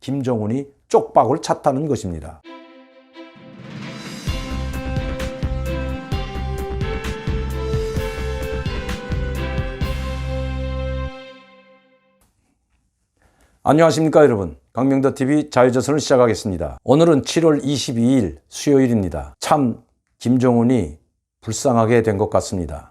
김정은이 쪽박을 찼다는 것입니다. 안녕하십니까 여러분, 강명도TV 자유조선을 시작하겠습니다. 오늘은 7월 22일 수요일입니다. 참 김정은이 불쌍하게 된 것 같습니다.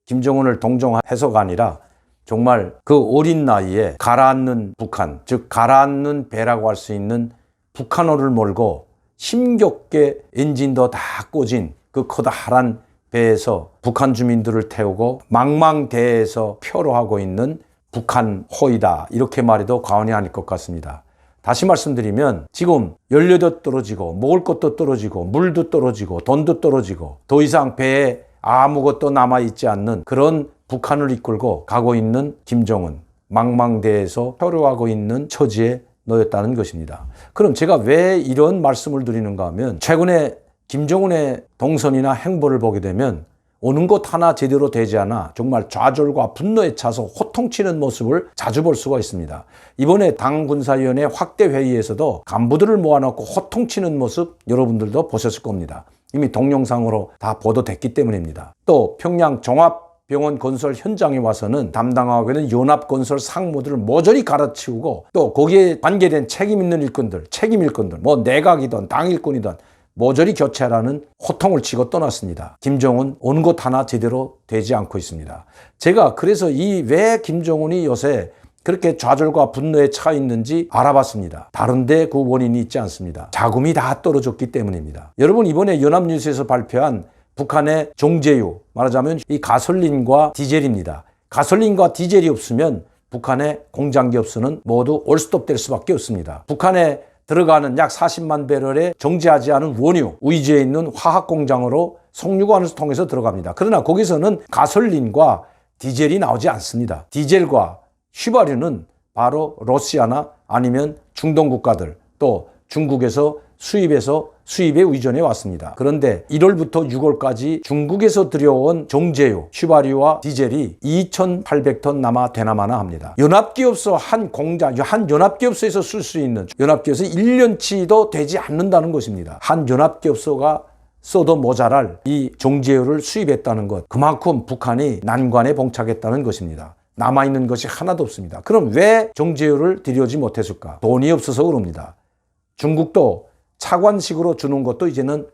김정은을 동정해서가 아니라 정말 그 어린 나이에 가라앉는 북한, 즉 가라앉는 배라고 할 수 있는 북한호를 몰고 힘겹게 엔진도 다 꽂은 그 커다란 배에서 북한 주민들을 태우고 망망대해에서 표로하고 있는 북한호이다, 이렇게 말해도 과언이 아닐 것 같습니다. 다시 말씀드리면 지금 연료도 떨어지고 먹을 것도 떨어지고 물도 떨어지고 돈도 떨어지고 더 이상 배에 아무것도 남아있지 않는 그런 북한을 이끌고 가고 있는 김정은, 망망대해에서 표류하고 있는 처지에 놓였다는 것입니다. 그럼 제가 왜 이런 말씀을 드리는가 하면, 최근에 김정은의 동선이나 행보를 보게 되면 오는 곳 하나 제대로 되지 않아 정말 좌절과 분노에 차서 호통치는 모습을 자주 볼 수가 있습니다. 이번에 당군사위원회 확대회의에서도 간부들을 모아놓고 호통치는 모습 여러분들도 보셨을 겁니다. 이미 동영상으로 다 보도됐기 때문입니다. 또 평양 종합병원 건설 현장에 와서는 담당하고 있는 연합건설 상무들을 모조리 갈아치우고, 또 거기에 관계된 책임 있는 일꾼들, 내각이든 당일꾼이든 모조리 교체하라는 호통을 치고 떠났습니다. 김정은 오는 곳 하나 제대로 되지 않고 있습니다. 제가 그래서 왜 김정은이 요새 그렇게 좌절과 분노에 차 있는지 알아봤습니다. 다른데 그 원인이 있지 않습니다. 자금이 다 떨어졌기 때문입니다. 여러분, 이번에 연합뉴스에서 발표한 북한의 종제유, 말하자면 이 가솔린과 디젤입니다. 가솔린과 디젤이 없으면 북한의 공장기업소는 모두 올스톱될 수밖에 없습니다. 북한에 들어가는 약 40만 배럴의 정제하지 않은 원유, 우이주에 있는 화학공장으로 송유관을 통해서 들어갑니다. 그러나 거기서는 가솔린과 디젤이 나오지 않습니다. 디젤과 휘발유는 바로 러시아나 아니면 중동 국가들, 또 중국에서 수입에 의존해 왔습니다. 그런데 1월부터 6월까지 중국에서 들여온 정제유, 휘발유와 디젤이 2,800톤 남아 되나마나 합니다. 연합기업소 한 연합기업소에서 쓸 수 있는, 연합기업소 1년치도 되지 않는다는 것입니다. 한 연합기업소가 써도 모자랄 이 정제유를 수입했다는 것, 그만큼 북한이 난관에 봉착했다는 것입니다. 남아있는 것이 하나도 없습니다. 그럼 왜 정제유를 들여오지 못했을까? 돈이 없어서 그럽니다. 중국도 차관식으로 주는 것도 이제는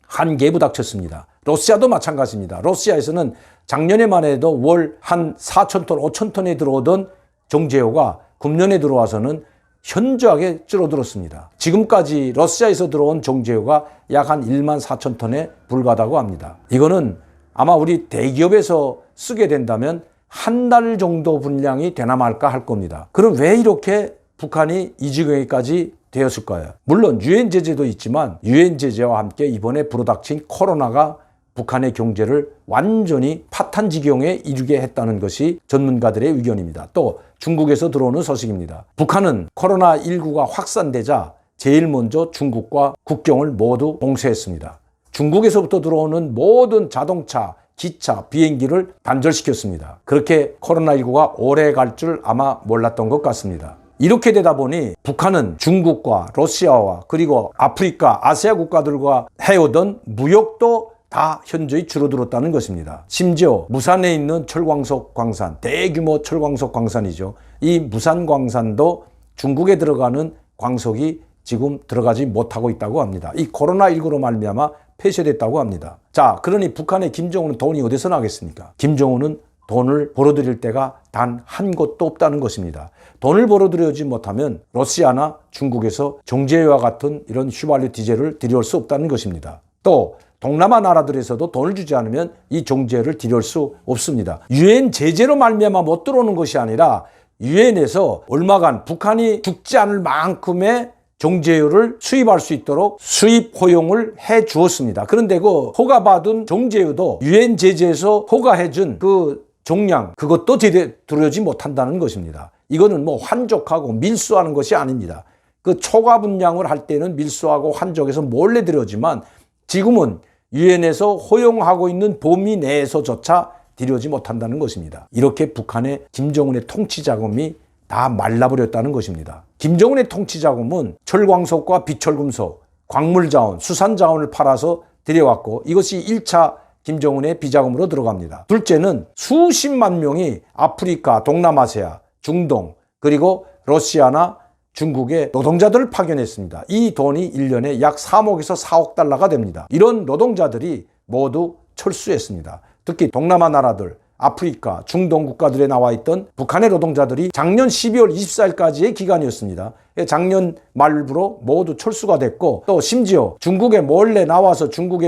한계에 부닥쳤습니다. 러시아도 마찬가지입니다. 러시아에서는 작년에만 해도 월 한 4,000톤, 5,000톤에 들어오던 정제유가 금년에 들어와서는 현저하게 줄어들었습니다. 지금까지 러시아에서 들어온 정제유가 약 한 14,000톤에 불과하다고 합니다. 이거는 아마 우리 대기업에서 쓰게 된다면 한 달 정도 분량이 되나 말까 할 겁니다. 그럼 왜 이렇게 북한이 이 지경에까지 되었을까요? 물론 유엔 제재도 있지만 유엔 제재와 함께 이번에 불어닥친 코로나가 북한의 경제를 완전히 파탄 지경에 이르게 했다는 것이 전문가들의 의견입니다. 또 중국에서 들어오는 소식입니다. 북한은 코로나19가 확산되자 제일 먼저 중국과 국경을 모두 봉쇄했습니다. 중국에서부터 들어오는 모든 자동차, 기차, 비행기를 단절시켰습니다. 그렇게 코로나19가 오래 갈 줄 아마 몰랐던 것 같습니다. 이렇게 되다 보니 북한은 중국과 러시아와 그리고 아프리카, 아시아 국가들과 해오던 무역도 다 현저히 줄어들었다는 것입니다. 심지어 무산에 있는 철광석 광산, 대규모 철광석 광산이죠. 이 무산 광산도 중국에 들어가는 광석이 지금 들어가지 못하고 있다고 합니다. 이 코로나19로 말미암아 폐쇄됐다고 합니다. 자, 그러니 북한의 김정은은 돈이 어디서 나겠습니까? 김정은은 돈을 벌어들일 때가 단 한 곳도 없다는 것입니다. 돈을 벌어들여지 못하면 러시아나 중국에서 정제유와 같은 이런 휘발유, 디젤을 들여올 수 없다는 것입니다. 또 동남아 나라들에서도 돈을 주지 않으면 이 정제유를 들여올 수 없습니다. 유엔 제재로 말미암아 못 들어오는 것이 아니라 유엔에서 얼마간 북한이 죽지 않을 만큼의 정제유를 수입할 수 있도록 수입 허용을 해 주었습니다. 그런데 그 허가받은 정제유도 유엔 제재에서 허가해준 그 종량, 그것도 제대로 들여오지 못한다는 것입니다. 이거는 환족하고 밀수하는 것이 아닙니다. 그 초과 분량을 할 때는 밀수하고 환족해서 몰래 들여오지만 지금은 유엔에서 허용하고 있는 범위 내에서조차 들여오지 못한다는 것입니다. 이렇게 북한의 김정은의 통치 자금이 다 말라버렸다는 것입니다. 김정은의 통치 자금은 철광석과 비철금속, 광물자원, 수산자원을 팔아서 들여왔고 이것이 1차 김정은의 비자금으로 들어갑니다. 둘째는 수십만 명이 아프리카, 동남아시아, 중동 그리고 러시아나 중국에 노동자들을 파견했습니다. 이 돈이 1년에 약 3억에서 4억 달러가 됩니다. 이런 노동자들이 모두 철수했습니다. 특히 동남아 나라들, 아프리카, 중동 국가들에 나와 있던 북한의 노동자들이 작년 12월 24일까지의 기간이었습니다. 작년 말부로 모두 철수가 됐고 또 심지어 중국에 몰래 나와서 중국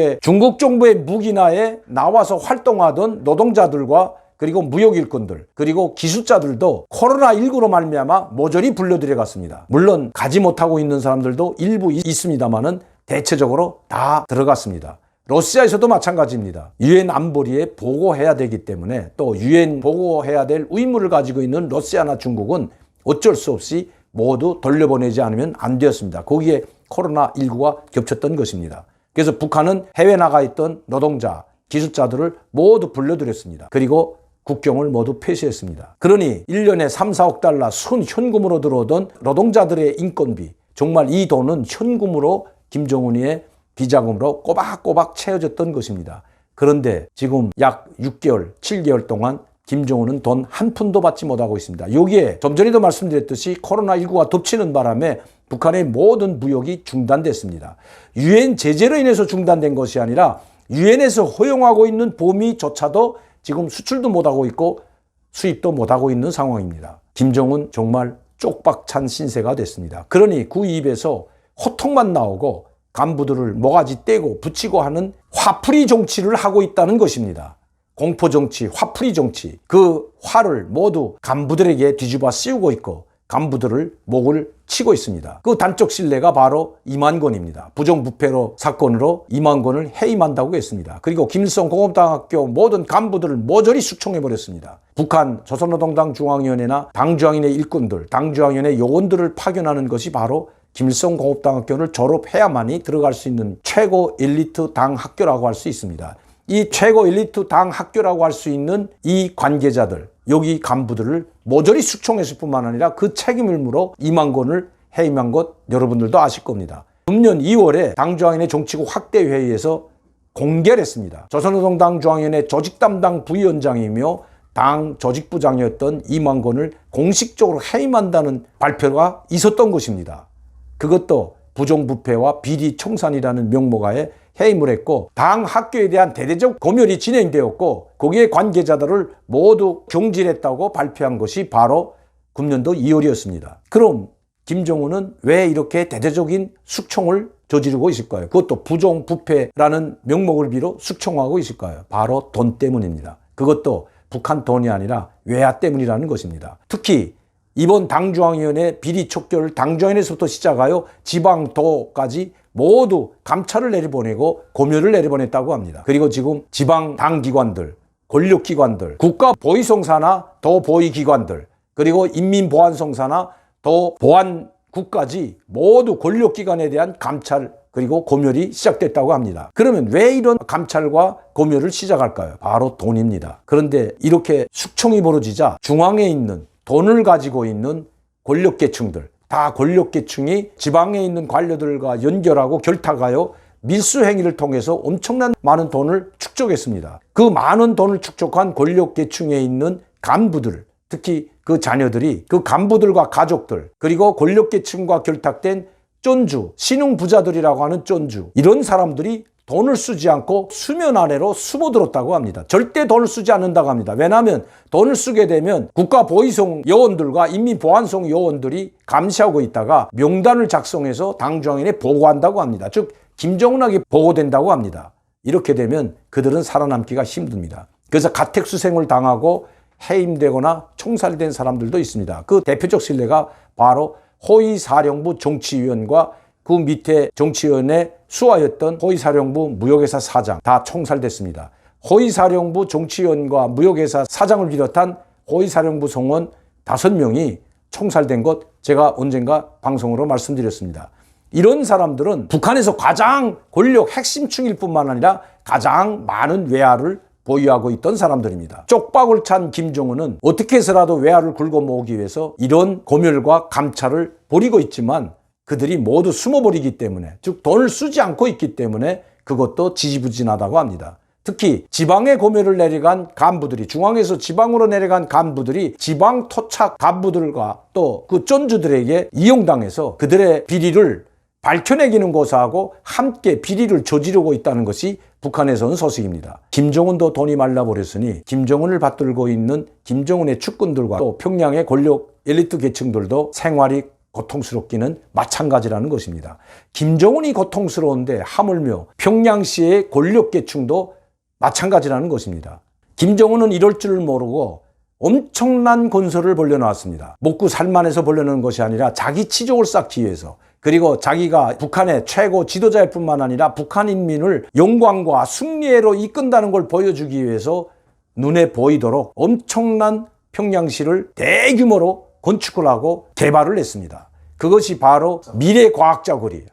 정부의 무기나에 나와서 활동하던 노동자들과 그리고 무역 일꾼들 그리고 기술자들도 코로나19로 말미암아 모조리 불려들여갔습니다. 물론 가지 못하고 있는 사람들도 일부 있습니다만은 대체적으로 다 들어갔습니다. 러시아에서도 마찬가지입니다. 유엔 안보리에 보고해야 되기 때문에 또 유엔 보고해야 될 의무를 가지고 있는 러시아나 중국은 어쩔 수 없이 모두 돌려보내지 않으면 안 되었습니다. 거기에 코로나19가 겹쳤던 것입니다. 그래서 북한은 해외 나가 있던 노동자, 기술자들을 모두 불러들였습니다. 그리고 국경을 모두 폐쇄했습니다. 그러니 1년에 3, 4억 달러 순 현금으로 들어오던 노동자들의 인건비, 정말 이 돈은 현금으로 김정은이의 비자금으로 꼬박꼬박 채워졌던 것입니다. 그런데 지금 약 6개월, 7개월 동안 김정은은 돈 한 푼도 받지 못하고 있습니다. 여기에 좀 전에도 말씀드렸듯이 코로나19가 덮치는 바람에 북한의 모든 무역이 중단됐습니다. 유엔 제재로 인해서 중단된 것이 아니라 유엔에서 허용하고 있는 범위조차도 지금 수출도 못하고 있고 수입도 못하고 있는 상황입니다. 김정은 정말 쪽박찬 신세가 됐습니다. 그러니 그 입에서 호통만 나오고 간부들을 모가지 떼고 붙이고 하는 화풀이 정치를 하고 있다는 것입니다. 공포정치, 화풀이 정치, 그 화를 모두 간부들에게 뒤집어 씌우고 있고 간부들을 목을 치고 있습니다. 그 단적 신뢰가 바로 이만건입니다. 부정부패로 사건으로 이만건을 해임한다고 했습니다. 그리고 김일성 공업당학교 모든 간부들을 모조리 숙청해버렸습니다. 북한 조선노동당 중앙위원회나 당중앙위원회 일꾼들, 당중앙위원회 요원들을 파견하는 것이 바로 김일성 공업당학교를 졸업해야만이 들어갈 수 있는 최고 엘리트 당학교라고 할 수 있습니다. 이 최고 엘리트 당학교라고 할 수 있는 이 관계자들, 여기 간부들을 모조리 숙청했을 뿐만 아니라 그 책임을 물어 이만건을 해임한 것 여러분들도 아실 겁니다. 금년 2월에 당중앙위원회 정치국 확대회의에서 공개를 했습니다. 조선노동당 중앙위원회 조직담당 부위원장이며 당 조직부장이었던 이만건을 공식적으로 해임한다는 발표가 있었던 것입니다. 그것도 부정부패와 비리 청산이라는 명목하에 해임을 했고 당 학교에 대한 대대적 검열이 진행되었고 거기에 관계자들을 모두 경질했다고 발표한 것이 바로 금년도 2월이었습니다. 그럼 김정은은 왜 이렇게 대대적인 숙청을 저지르고 있을까요? 그것도 부정부패라는 명목을 빌어 숙청하고 있을까요? 바로 돈 때문입니다. 그것도 북한 돈이 아니라 외화 때문이라는 것입니다. 특히 이번 당중앙위원회 비리 촉결을 당중앙위원회에서부터 시작하여 지방도까지 모두 감찰을 내려보내고 고멸을 내려보냈다고 합니다. 그리고 지금 지방 당기관들, 권력기관들, 국가보위성사나 도보위기관들, 그리고 인민보안성사나 도보안국까지 모두 권력기관에 대한 감찰 그리고 고멸이 시작됐다고 합니다. 그러면 왜 이런 감찰과 고멸을 시작할까요? 바로 돈입니다. 그런데 이렇게 숙청이 벌어지자 중앙에 있는 돈을 가지고 있는 권력계층들, 다 권력계층이 지방에 있는 관료들과 연결하고 결탁하여 밀수행위를 통해서 엄청난 많은 돈을 축적했습니다. 그 많은 돈을 축적한 권력계층에 있는 간부들, 특히 그 자녀들이 그 간부들과 가족들, 그리고 권력계층과 결탁된 쫀주, 신흥부자들이라고 하는 쫀주, 이런 사람들이 돈을 쓰지 않고 수면 아래로 숨어들었다고 합니다. 절대 돈을 쓰지 않는다고 합니다. 왜냐하면 돈을 쓰게 되면 국가보위성 요원들과 인민보안성 요원들이 감시하고 있다가 명단을 작성해서 당중앙위원회에 보고한다고 합니다. 즉 김정은에게 보고된다고 합니다. 이렇게 되면 그들은 살아남기가 힘듭니다. 그래서 가택수생을 당하고 해임되거나 총살된 사람들도 있습니다. 그 대표적 신뢰가 바로 호위사령부 정치위원과 그 밑에 정치위원회 수하였던 호위사령부 무역회사 사장 다 총살됐습니다. 호위사령부 정치위원과 무역회사 사장을 비롯한 호위사령부 성원 5명이 총살된 것 제가 언젠가 방송으로 말씀드렸습니다. 이런 사람들은 북한에서 가장 권력 핵심층일 뿐만 아니라 가장 많은 외화를 보유하고 있던 사람들입니다. 쪽박을 찬 김정은은 어떻게 해서라도 외화를 굴고 모으기 위해서 이런 고멸과 감찰을 벌이고 있지만 그들이 모두 숨어버리기 때문에, 즉 돈을 쓰지 않고 있기 때문에 그것도 지지부진하다고 합니다. 특히 지방에 고멸을 내려간 간부들이, 중앙에서 지방으로 내려간 간부들이 지방 토착 간부들과 또 그 쫀주들에게 이용당해서 그들의 비리를 밝혀내기는 고사하고 함께 비리를 저지르고 있다는 것이 북한에서 온 소식입니다. 김정은도 돈이 말라버렸으니 김정은을 받들고 있는 김정은의 측근들과 또 평양의 권력 엘리트 계층들도 생활이 고통스럽기는 마찬가지라는 것입니다. 김정은이 고통스러운데 하물며 평양시의 권력 계층도 마찬가지라는 것입니다. 김정은은 이럴 줄 모르고 엄청난 건설을 벌려놨습니다. 먹고 살만해서 벌려놓은 것이 아니라 자기 치족을 쌓기 위해서, 그리고 자기가 북한의 최고 지도자일 뿐만 아니라 북한 인민을 영광과 승리로 이끈다는 걸 보여주기 위해서 눈에 보이도록 엄청난 평양시를 대규모로 건축을 하고 개발을 했습니다. 그것이 바로 미래과학자 거리,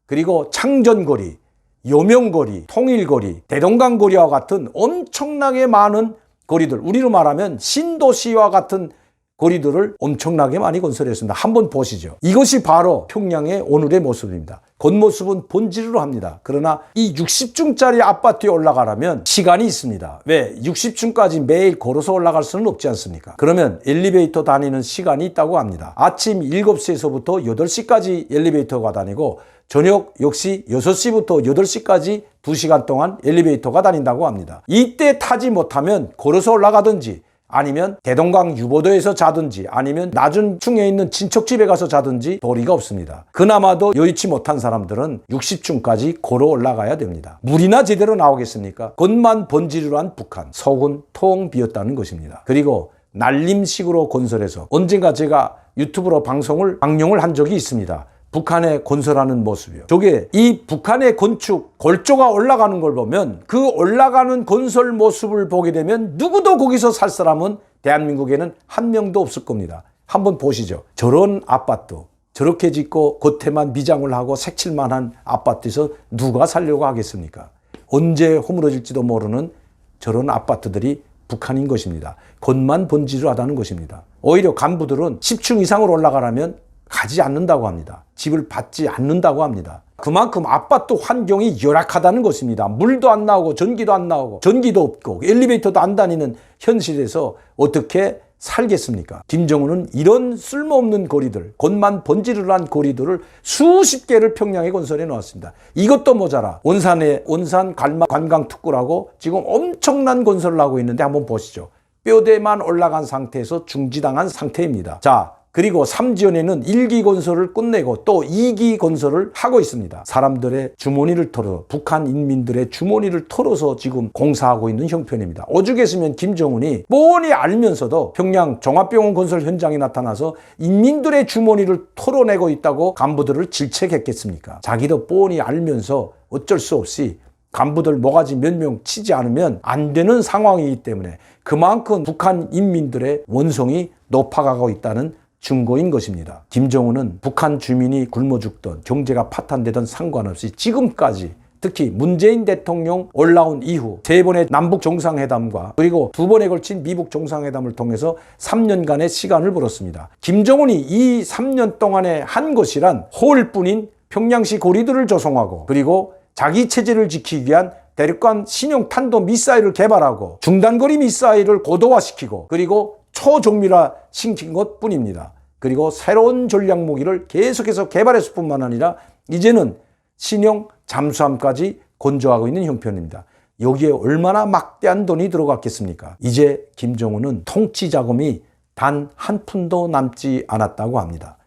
그리고 창전거리, 요명거리, 통일거리, 대동강거리와 같은 엄청나게 많은 거리들, 우리로 말하면 신도시와 같은 거리들을 엄청나게 많이 건설했습니다. 한번 보시죠. 이것이 바로 평양의 오늘의 모습입니다. 겉모습은 본질로 합니다. 그러나 이 60층짜리 아파트에 올라가려면 시간이 있습니다. 왜? 60층까지 매일 걸어서 올라갈 수는 없지 않습니까? 그러면 엘리베이터 다니는 시간이 있다고 합니다. 아침 7시에서부터 8시까지 엘리베이터가 다니고 저녁 역시 6시부터 8시까지 2시간 동안 엘리베이터가 다닌다고 합니다. 이때 타지 못하면 걸어서 올라가든지 아니면 대동강 유보도에서 자든지 아니면 낮은 층에 있는 친척집에 가서 자든지 도리가 없습니다. 그나마도 여의치 못한 사람들은 60층까지 걸어 올라가야 됩니다. 물이나 제대로 나오겠습니까? 겉만 번지르르 한 북한, 속은 통 비었다는 것입니다. 그리고 날림식으로 건설해서 언젠가 제가 유튜브로 방송을 한 적이 있습니다. 북한의 건설하는 모습이요. 저게 이 북한의 건축 골조가 올라가는 걸 보면, 그 올라가는 건설 모습을 보게 되면 누구도 거기서 살 사람은 대한민국에는 한 명도 없을 겁니다. 한번 보시죠. 저런 아파트 저렇게 짓고 겉에만 미장을 하고 색칠만 한 아파트에서 누가 살려고 하겠습니까? 언제 허물어질지도 모르는 저런 아파트들이 북한인 것입니다. 겉만 번지르르하다는 것입니다. 오히려 간부들은 10층 이상으로 올라가려면 가지 않는다고 합니다. 집을 받지 않는다고 합니다. 그만큼 아파트 환경이 열악하다는 것입니다. 물도 안 나오고 전기도 안 나오고 전기도 없고 엘리베이터도 안 다니는 현실에서 어떻게 살겠습니까? 김정은은 이런 쓸모없는 거리들, 겉만 번지르르한 거리들을 수십 개를 평양에 건설해 놓았습니다. 이것도 모자라 온산 관광특구라고 지금 엄청난 건설을 하고 있는데 한번 보시죠. 뼈대만 올라간 상태에서 중지당한 상태입니다. 자, 그리고 삼지연에는 1기 건설을 끝내고 또 2기 건설을 하고 있습니다. 사람들의 주머니를 털어, 북한 인민들의 주머니를 털어서 지금 공사하고 있는 형편입니다. 오죽했으면 김정은이 뻔히 알면서도 평양 종합병원 건설 현장에 나타나서 인민들의 주머니를 털어내고 있다고 간부들을 질책했겠습니까? 자기도 뻔히 알면서 어쩔 수 없이 간부들 모가지 몇 명 치지 않으면 안 되는 상황이기 때문에 그만큼 북한 인민들의 원성이 높아가고 있다는 증거인 것입니다. 김정은은 북한 주민이 굶어 죽던, 경제가 파탄되던 상관없이 지금까지, 특히 문재인 대통령 올라온 이후 3번의 남북 정상회담과 그리고 2번에 걸친 미북 정상회담을 통해서 3년간의 시간을 벌었습니다. 김정은이 이 3년 동안에 한 것이란 호을뿐인 평양시 거리들을 조성하고, 그리고 자기 체제를 지키기 위한 대륙간 신형 탄도 미사일을 개발하고 중단거리 미사일을 고도화시키고 그리고 초정밀화 시킨 것 뿐입니다. 그리고 새로운 전략 무기를 계속해서 개발했을 뿐만 아니라 이제는 신형 잠수함까지 건조하고 있는 형편입니다. 여기에 얼마나 막대한 돈이 들어갔겠습니까? 이제 김정은은 통치 자금이 단 한 푼도 남지 않았다고 합니다.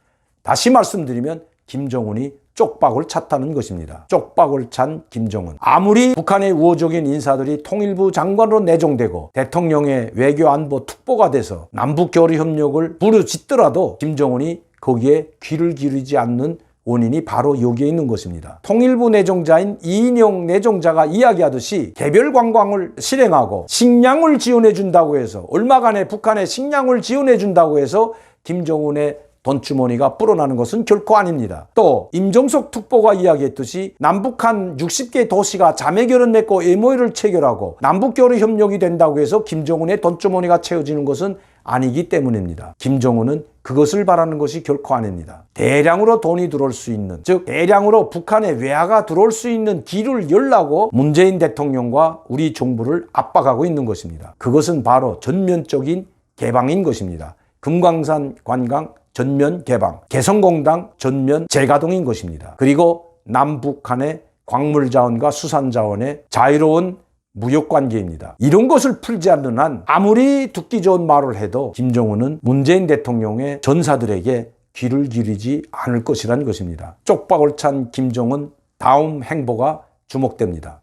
다시 말씀드리면 김정은이 쪽박을 찼다는 것입니다. 쪽박을 찬 김정은. 아무리 북한의 우호적인 인사들이 통일부 장관으로 내정되고 대통령의 외교안보 특보가 돼서 남북교류협력을 부르짖더라도 김정은이 거기에 귀를 기울이지 않는 원인이 바로 여기에 있는 것입니다. 통일부 내정자인 이인영 내정자가 이야기하듯이 개별 관광을 실행하고 식량을 지원해 준다고 해서, 얼마간의 북한에 식량을 지원해 준다고 해서 김정은의 돈주머니가 불어나는 것은 결코 아닙니다. 또 임종석 특보가 이야기했듯이 남북한 60개 도시가 자매결연 맺고 MOU를 체결하고 남북교류 협력이 된다고 해서 김정은의 돈주머니가 채워지는 것은 아니기 때문입니다. 김정은은 그것을 바라는 것이 결코 아닙니다. 대량으로 돈이 들어올 수 있는, 즉 대량으로 북한에 외화가 들어올 수 있는 길을 열라고 문재인 대통령과 우리 정부를 압박하고 있는 것입니다. 그것은 바로 전면적인 개방인 것입니다. 금강산 관광 전면 개방, 개성공단 전면 재가동인 것입니다. 그리고 남북한의 광물자원과 수산자원의 자유로운 무역관계입니다. 이런 것을 풀지 않는 한 아무리 듣기 좋은 말을 해도 김정은은 문재인 대통령의 전사들에게 귀를 기울이지 않을 것이라는 것입니다. 쪽박을 찬 김정은 다음 행보가 주목됩니다.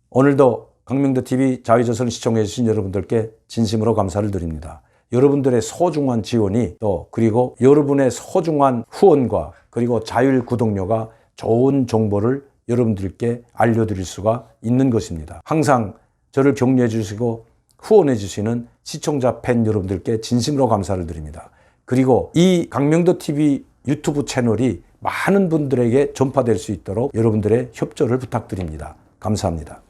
오늘도 강명도TV 자유조선을 시청해 주신 여러분들께 진심으로 감사를 드립니다. 여러분들의 소중한 지원이 또 그리고 여러분의 소중한 후원과 그리고 자율 구독료가 좋은 정보를 여러분들께 알려드릴 수가 있는 것입니다. 항상 저를 격려해 주시고 후원해 주시는 시청자 팬 여러분들께 진심으로 감사를 드립니다. 그리고 이 강명도TV 유튜브 채널이 많은 분들에게 전파될 수 있도록 여러분들의 협조를 부탁드립니다. 감사합니다.